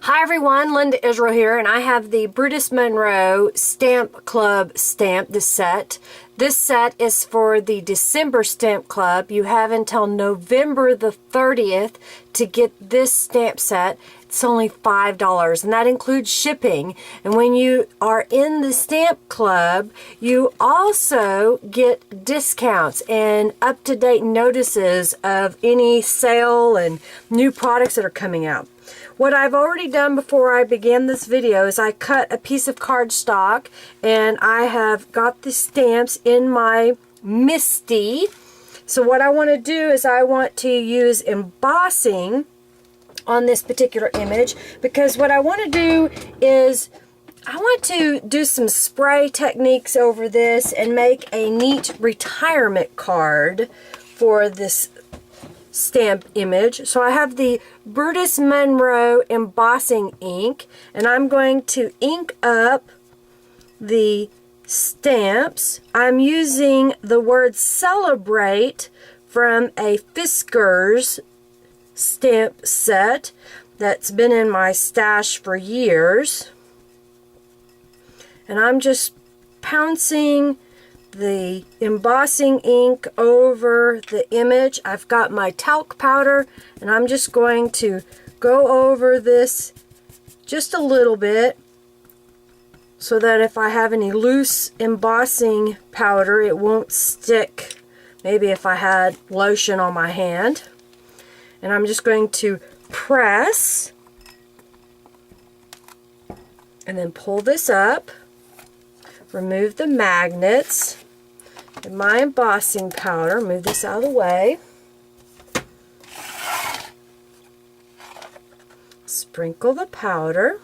Hi everyone, Linda Israel here, and I have the Brutus Monroe Stamp Club stamp, this set. This set is for the December Stamp Club. You have until November the 30th to get this stamp set. It's only $5, and that includes shipping. And when you are in the Stamp Club, you also get discounts and up-to-date notices of any sale and new products that are coming out. What I've already done before I began this video is I cut a piece of cardstock, and I have got the stamps in my MISTI. So what I want to do is I want to use embossing on this particular image, because what I want to do is I want to do some spray techniques over this and make a neat retirement card for this stamp image. So I have the Brutus Monroe embossing ink, and I'm going to ink up the stamps. I'm using the word celebrate from a Fiskars stamp set that's been in my stash for years, and I'm just pouncing the embossing ink over the image. I've got my talc powder, and I'm just going to go over this just a little bit so that if I have any loose embossing powder, it won't stick. Maybe if I had lotion on my hand. And I'm just going to press and then pull this up, remove the magnets and my embossing powder, move this out of the way, sprinkle the powder,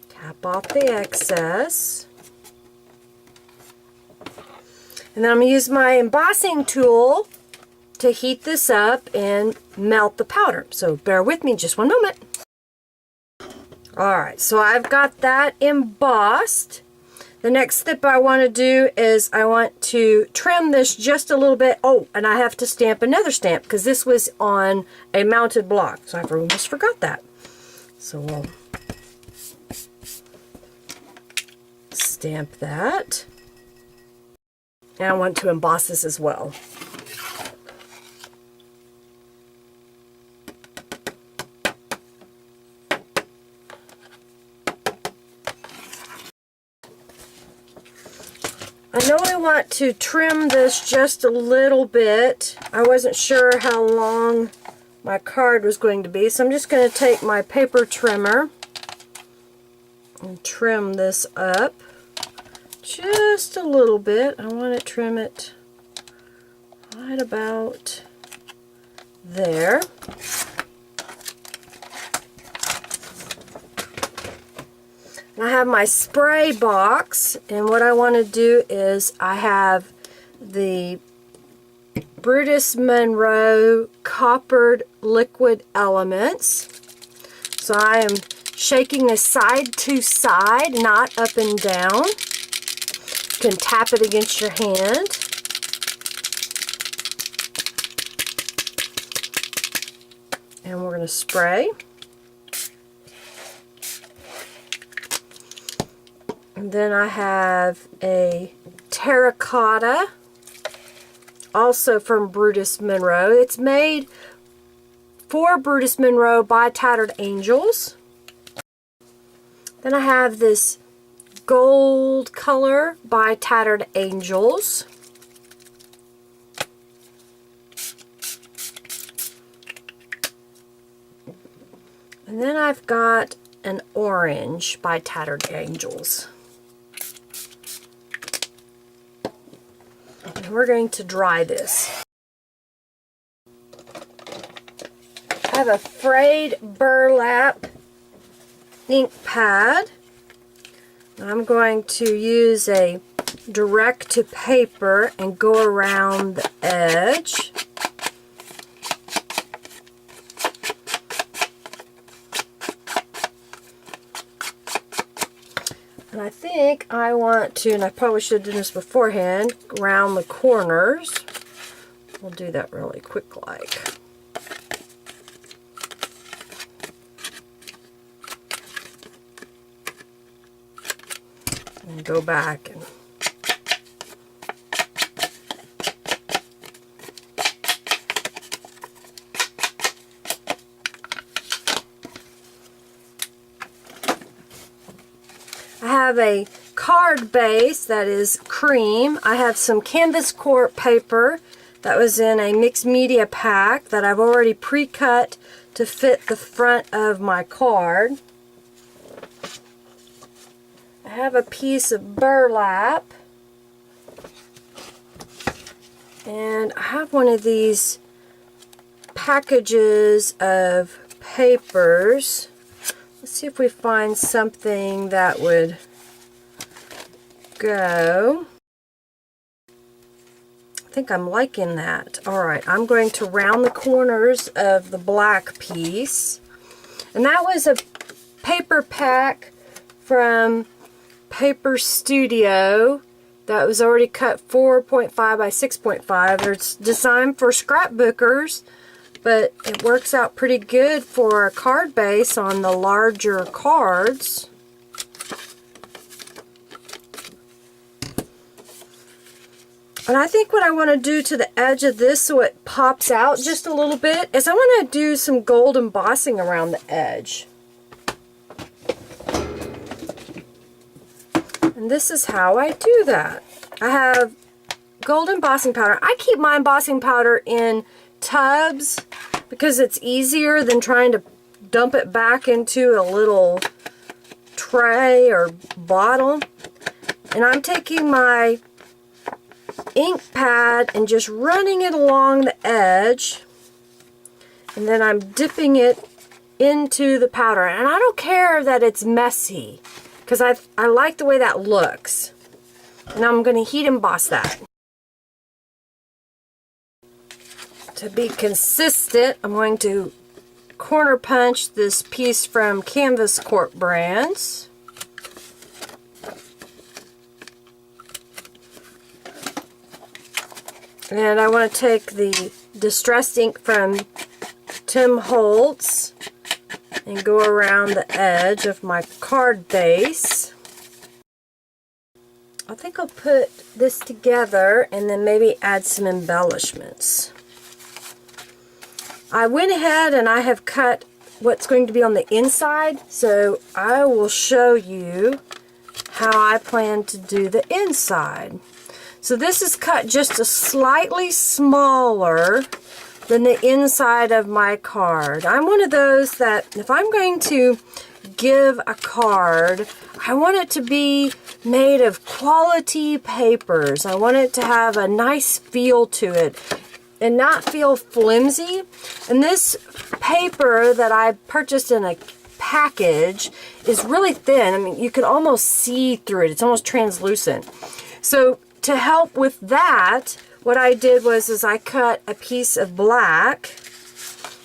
tap off the excess, and then I'm going to use my embossing tool to heat this up and melt the powder. So bear with me just one moment. Alright, so I've got that embossed. The next step I want to do is I want to trim this just a little bit. Oh, and I have to stamp another stamp because this was on a mounted block. So I almost forgot that. So we'll stamp that. And I want to emboss this as well. I know I want to trim this just a little bit. I wasn't sure how long my card was going to be, so I'm just going to take my paper trimmer and trim this up just a little bit. I want to trim it right about there. I have my spray box, and what I want to do is I have the Brutus Monroe coppered liquid elements. So I am shaking this side to side, not up and down. You can tap it against your hand. And we're going to spray. And then I have a terracotta, also from Brutus Monroe. It's made for Brutus Monroe by Tattered Angels. Then I have this gold color by Tattered Angels. And then I've got an orange by Tattered Angels. And we're going to dry this. I have a frayed burlap ink pad. I'm going to use a direct to paper and go around the edge. And I think I want to, and I probably should have done this beforehand, round the corners. We'll do that really quick like. And go back and I have a card base that is cream. I have some canvas court paper that was in a mixed media pack that I've already pre-cut to fit the front of my card. I have a piece of burlap, and I have one of these packages of papers. Let's see if we find something that would go. I think I'm liking that. Alright, I'm going to round the corners of the black piece. And that was a paper pack from Paper Studio that was already cut 4.5 by 6.5. It's designed for scrapbookers, but it works out pretty good for a card base on the larger cards. And I think what I want to do to the edge of this so it pops out just a little bit is I want to do some gold embossing around the edge. And this is how I do that. I have gold embossing powder. I keep my embossing powder in tubs because it's easier than trying to dump it back into a little tray or bottle. And I'm taking my ink pad and just running it along the edge, and then I'm dipping it into the powder. And I don't care that it's messy because I like the way that looks. And I'm going to heat emboss that. To be consistent, I'm going to corner punch this piece from Canvas Corp Brands. And I want to take the distressed ink from Tim Holtz and go around the edge of my card base. I think I'll put this together and then maybe add some embellishments. I went ahead and I have cut what's going to be on the inside, so I will show you how I plan to do the inside. So this is cut just a slightly smaller than the inside of my card. I'm one of those that if I'm going to give a card, I want it to be made of quality papers. I want it to have a nice feel to it and not feel flimsy. And this paper that I purchased in a package is really thin. I mean, you can almost see through it. It's almost translucent. So to help with that, what I did was I cut a piece of black,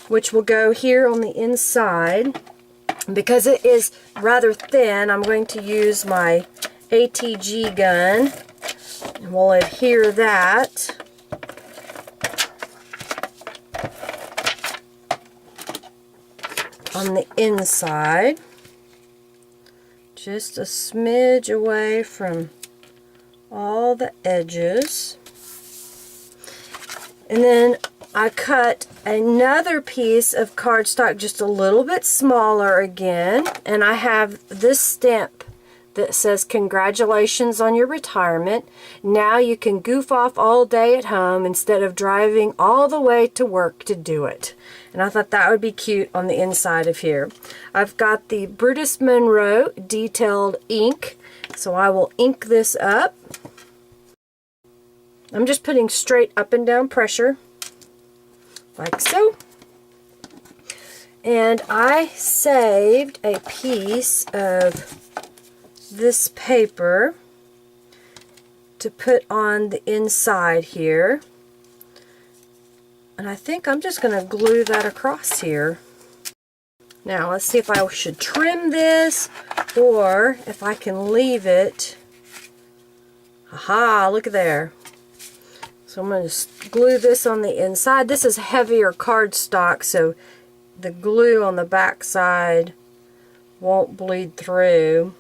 which will go here on the inside. Because it is rather thin, I'm going to use my ATG gun, and we'll adhere that. On the inside, just a smidge away from all the edges. And then I cut another piece of cardstock just a little bit smaller again, and I have this stamp that says congratulations on your retirement. Now you can goof off all day at home instead of driving all the way to work to do it. And I thought that would be cute on the inside of here. I've got the Brutus Monroe detailed ink, so I will ink this up. I'm just putting straight up and down pressure, like so. And I saved a piece of this paper to put on the inside here. And I think I'm just going to glue that across here. Now let's see if I should trim this or if I can leave it. Aha, look at there. So I'm going to glue this on the inside. This is heavier cardstock, so the glue on the back side won't bleed through.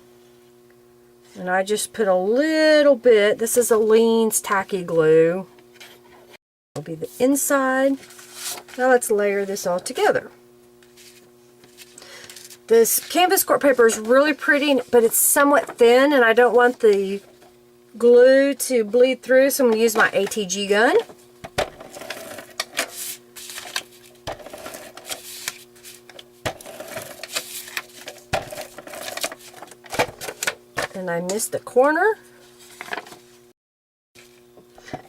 And I just put a little bit. This is a Lean's tacky glue. Will be the inside. Now let's layer this all together. This canvas court paper is really pretty, but it's somewhat thin, and I don't want the glue to bleed through, so I'm going to use my ATG gun. And I missed the corner.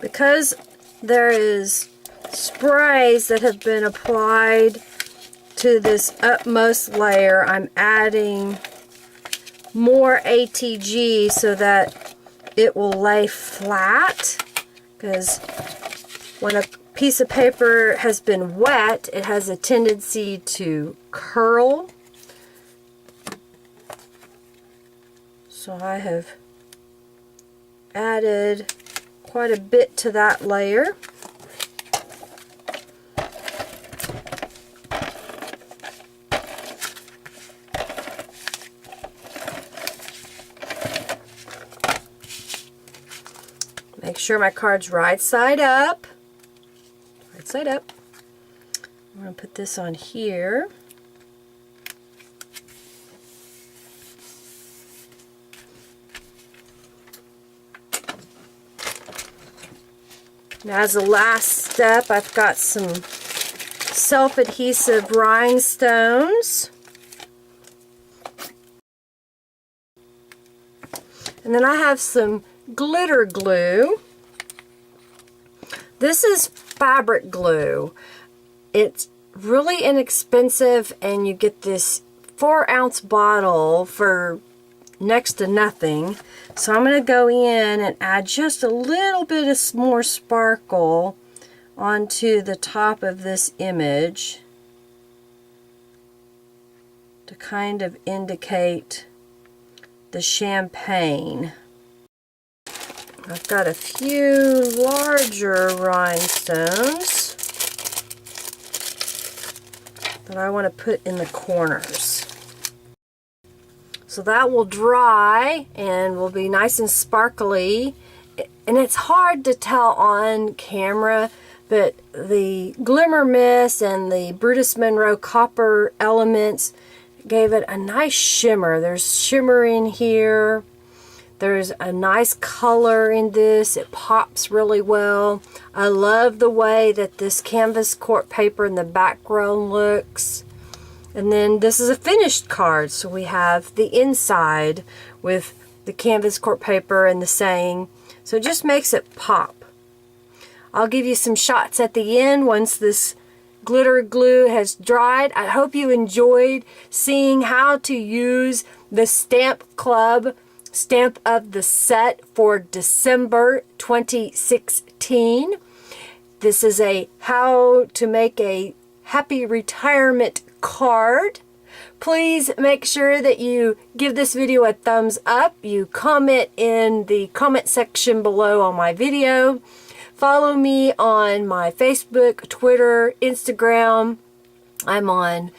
Because there is sprays that have been applied to this upmost layer, I'm adding more ATG so that it will lay flat, because when a piece of paper has been wet, it has a tendency to curl. So I have added quite a bit to that layer. Make sure my card's right side up. Right side up. I'm going to put this on here. Now, as the last step, I've got some self-adhesive rhinestones. And then I have some glitter glue. This is fabric glue. It's really inexpensive, and you get this 4-ounce bottle for next to nothing. So I'm going to go in and add just a little bit of more sparkle onto the top of this image to kind of indicate the champagne. I've got a few larger rhinestones that I want to put in the corners. So that will dry and will be nice and sparkly. And it's hard to tell on camera, but the Glimmer Mist and the Brutus Monroe copper elements gave it a nice shimmer. There's shimmer in here. There's a nice color in this. It pops really well. I love the way that this canvas court paper in the background looks. And then this is a finished card. So we have the inside with the canvas court paper and the saying. So it just makes it pop. I'll give you some shots at the end once this glitter glue has dried. I hope you enjoyed seeing how to use the Stamp Club Stamp of the Set for December 2016. This is a how to make a happy retirement card. Please make sure that you give this video a thumbs up. You comment in the comment section below on my video. Follow me on my Facebook, Twitter, Instagram. I'm on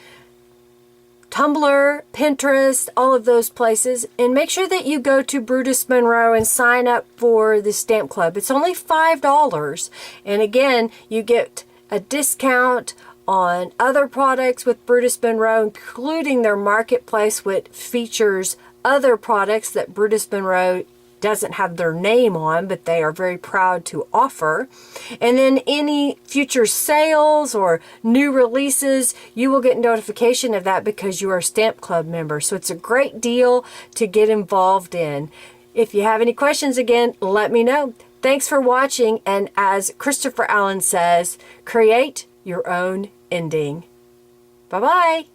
Tumblr, Pinterest, all of those places. And make sure that you go to Brutus Monroe and sign up for the Stamp Club. It's only $5. And again, you get a discount on other products with Brutus Monroe, including their marketplace, which features other products that Brutus Monroe doesn't have their name on, but they are very proud to offer. And then any future sales or new releases, you will get notification of that because you are a Stamp Club member. So it's a great deal to get involved in. If you have any questions, again, let me know. Thanks for watching, and as Christopher Allen says, create your own ending. Bye-bye.